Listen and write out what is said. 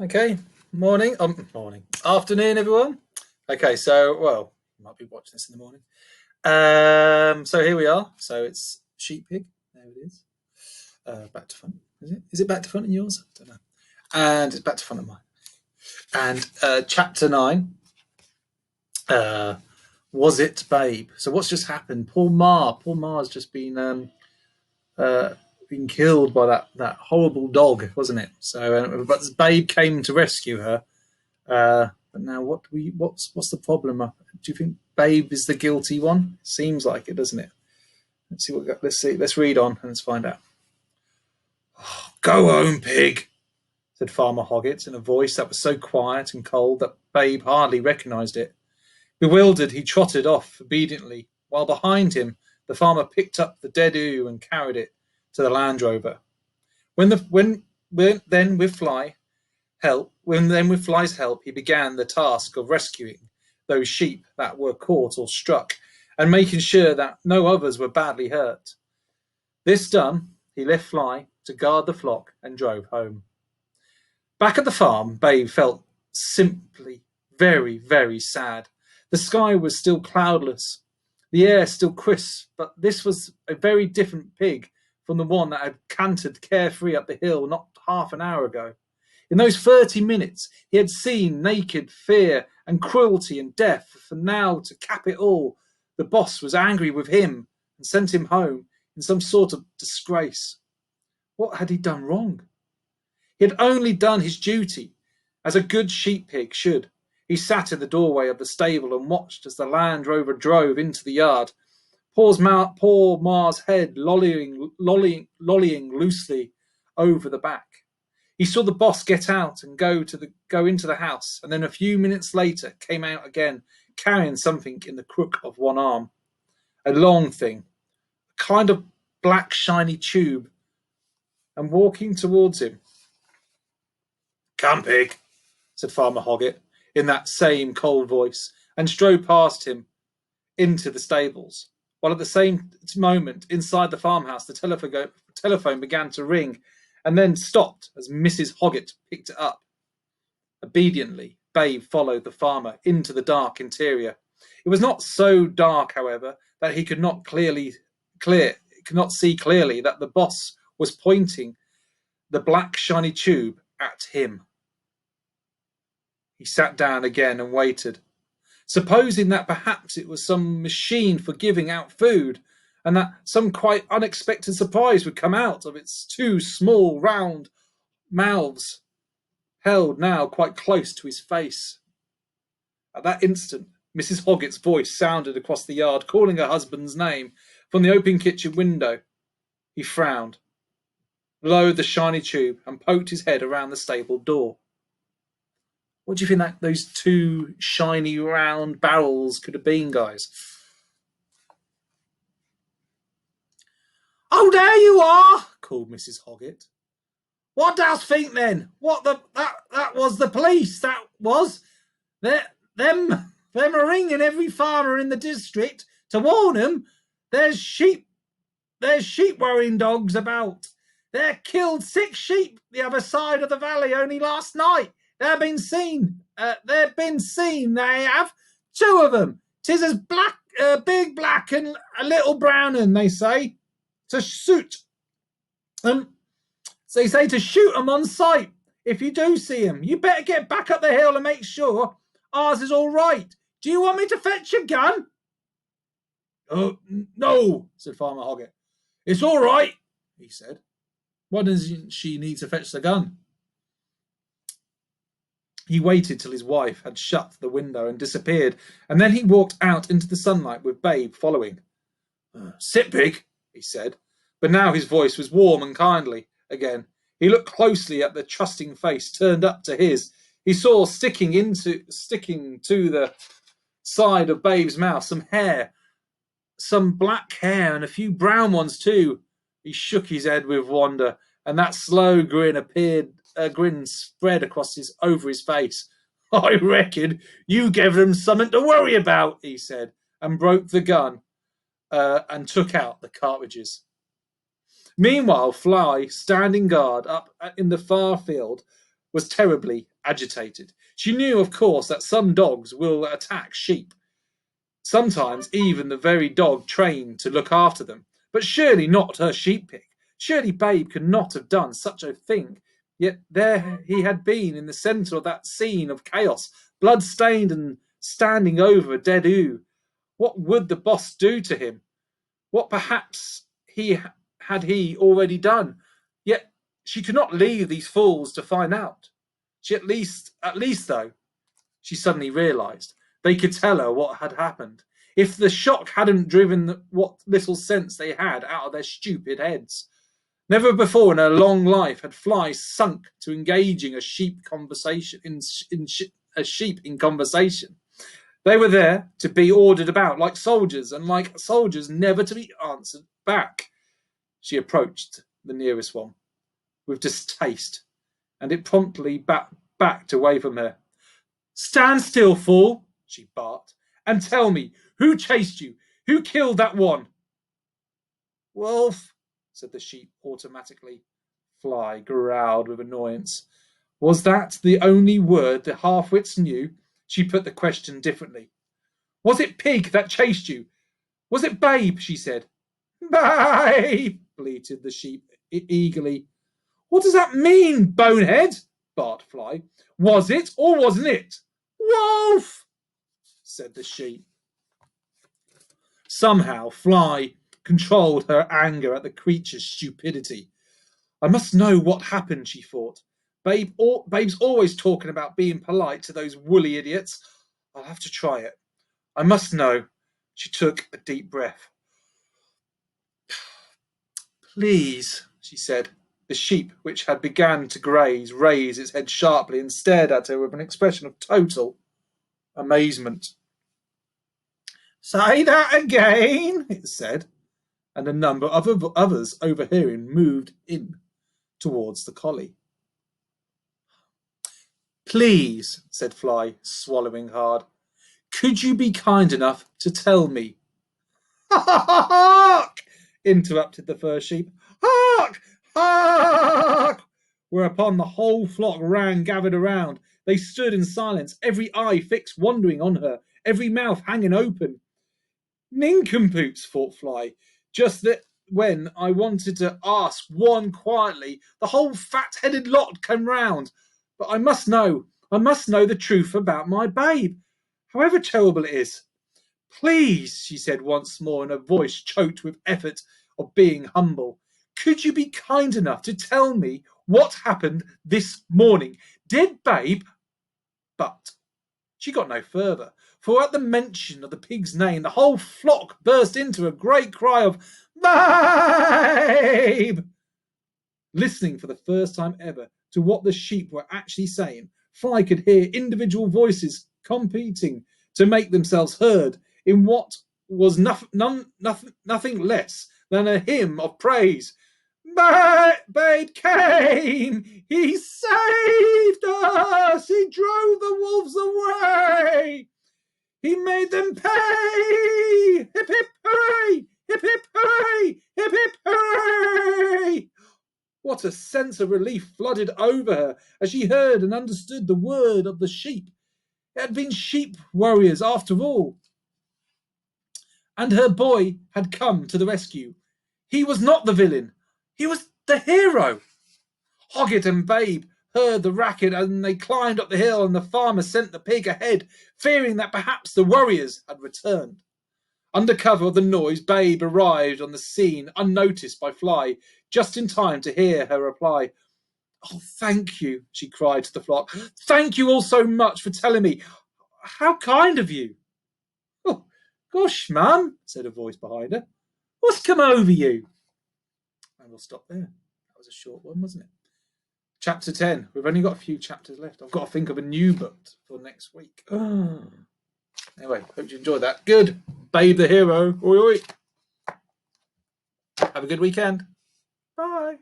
Okay, morning, afternoon, everyone. Okay, so you might be watching this in the morning. So here we are. So it's Sheep Pig. There it is. Back to front. Is it? Is it back to front in yours? I don't know. And it's back to front in mine. And chapter 9. Was it Babe? So what's just happened? Poor Ma. Poor Ma's just been killed by that horrible dog, wasn't it? So, but Babe came to rescue her. But now, what's the problem? Do you think Babe is the guilty one? Seems like it, doesn't it? Let's see Let's read on and let's find out. Oh, go home, pig, said Farmer Hoggett in a voice that was so quiet and cold that Babe hardly recognised it. Bewildered, he trotted off obediently, while behind him the farmer picked up the dead ewe and carried it to the Land Rover. When with Fly's help, he began the task of rescuing those sheep that were caught or struck, and making sure that no others were badly hurt. This done, he left Fly to guard the flock and drove home. Back at the farm, Babe felt simply very, very sad. The sky was still cloudless, the air still crisp, but this was a very different pig from the one that had cantered carefree up the hill not half an hour ago. In those 30 minutes, he had seen naked fear and cruelty and death, and now, to cap it all, the boss was angry with him and sent him home in some sort of disgrace. What had he done wrong? He had only done his duty, as a good sheep pig should. He sat in the doorway of the stable and watched as the Land Rover drove into the yard, poor Ma's head lollying loosely over the back. He saw the boss get out and go into the house, and then a few minutes later came out again, carrying something in the crook of one arm. A long thing, a kind of black shiny tube, and walking towards him. Come, pig, said Farmer Hoggett, in that same cold voice, and strode past him into the stables, while at the same moment, inside the farmhouse, the telephone began to ring, and then stopped as Mrs. Hoggett picked it up. Obediently, Babe followed the farmer into the dark interior. It was not so dark, however, that he could not see clearly that the boss was pointing the black shiny tube at him. He sat down again and waited, supposing that perhaps it was some machine for giving out food, and that some quite unexpected surprise would come out of its two small round mouths, held now quite close to his face. At that instant, Mrs. Hoggett's voice sounded across the yard, calling her husband's name from the open kitchen window. He frowned, lowered the shiny tube, and poked his head around the stable door. What do you think those two shiny round barrels could have been, guys? Oh, there you are, called Mrs. Hoggett. What dost think then? That was the police, that was. Them are ringing every farmer in the district to warn them there's sheep worrying dogs about. They killed 6 sheep the other side of the valley only last night. They've been seen, they have. 2 of them. 'Tis as black, big black and a little brown un, they say. To shoot. They say to shoot them on sight. If you do see them, you better get back up the hill and make sure ours is all right. Do you want me to fetch a gun? Oh, no, said Farmer Hoggett. It's all right, he said. Why does she need to fetch the gun? He waited till his wife had shut the window and disappeared, and then he walked out into the sunlight with Babe following. Sit, pig, he said, but now his voice was warm and kindly again. He looked closely at the trusting face turned up to his. He saw sticking to the side of Babe's mouth some hair, some black hair, and a few brown ones too. He shook his head with wonder, and that slow grin spread over his face. I reckon you gave them something to worry about, he said, and broke the gun and took out the cartridges. Meanwhile, Fly, standing guard up in the far field, was terribly agitated. She knew, of course, that some dogs will attack sheep, sometimes even the very dog trained to look after them, but surely not her sheep pig. Surely Babe could not have done such a thing. Yet there he had been in the centre of that scene of chaos, blood-stained and standing over a dead ewe. What would the boss do to him? What perhaps he already done? Yet she could not leave these fools to find out. She at least though, she suddenly realised, they could tell her what had happened. If the shock hadn't driven what little sense they had out of their stupid heads. Never before in her long life had Fly sunk to engaging a sheep in conversation. They were there to be ordered about like soldiers, and like soldiers never to be answered back. She approached the nearest one with distaste, and it promptly backed away from her. "Stand still, fool," she barked, "and tell me, who chased you? Who killed that one?" "Wolf," said the sheep automatically. Fly growled with annoyance. Was that the only word the half-wits knew? She put the question differently. "Was it Pig that chased you? Was it Babe?" she said. "Babe," bleated the sheep eagerly. "What does that mean, bonehead?" barked Fly. "Was it or wasn't it?" "Wolf," said the sheep. Somehow Fly controlled her anger at the creature's stupidity. I must know what happened, she thought. Babe's always talking about being polite to those woolly idiots. I'll have to try it. I must know. She took a deep breath. "Please," she said. The sheep, which had begun to graze, raised its head sharply and stared at her with an expression of total amazement. "Say that again," it said, and a number of others overhearing moved in towards the collie. "Please," said Fly, swallowing hard, "could you be kind enough to tell me?" "Hark!" interrupted the first sheep. "Hark! Hark!" Whereupon the whole flock gathered around. They stood in silence, every eye fixed wondering on her, every mouth hanging open. Nincompoops, thought Fly. Just that when I wanted to ask one quietly, the whole fat-headed lot came round. But I must know the truth about my Babe, however terrible it is. "Please," she said once more in a voice choked with effort of being humble, "could you be kind enough to tell me what happened this morning? Did Babe—" But she got no further, for at the mention of the pig's name, the whole flock burst into a great cry of "Babe!" Listening for the first time ever to what the sheep were actually saying, Fly could hear individual voices competing to make themselves heard in what was nothing less than a hymn of praise. "Babe came! He saved us! He drove the wolves away! He made them pay! Hip, hip, hooray! Hip, hip, hooray! Hip, hip, hooray!" What a sense of relief flooded over her as she heard and understood the word of the sheep. It had been sheep warriors after all. And her boy had come to the rescue. He was not the villain. He was the hero. Hoggett and Babe heard the racket and they climbed up the hill, and the farmer sent the pig ahead, fearing that perhaps the warriors had returned. Under cover of the noise, Babe arrived on the scene unnoticed by Fly, just in time to hear her reply. "Oh, thank you," she cried to the flock. "Thank you all so much for telling me. How kind of you." "Oh, gosh, ma'am," said a voice behind her. "What's come over you?" And we'll stop there. That was a short one, wasn't it? Chapter 10. We've only got a few chapters left. I've got to think of a new book for next week. Anyway, hope you enjoyed that. Good. Babe the hero. Oi, oi. Have a good weekend. Bye.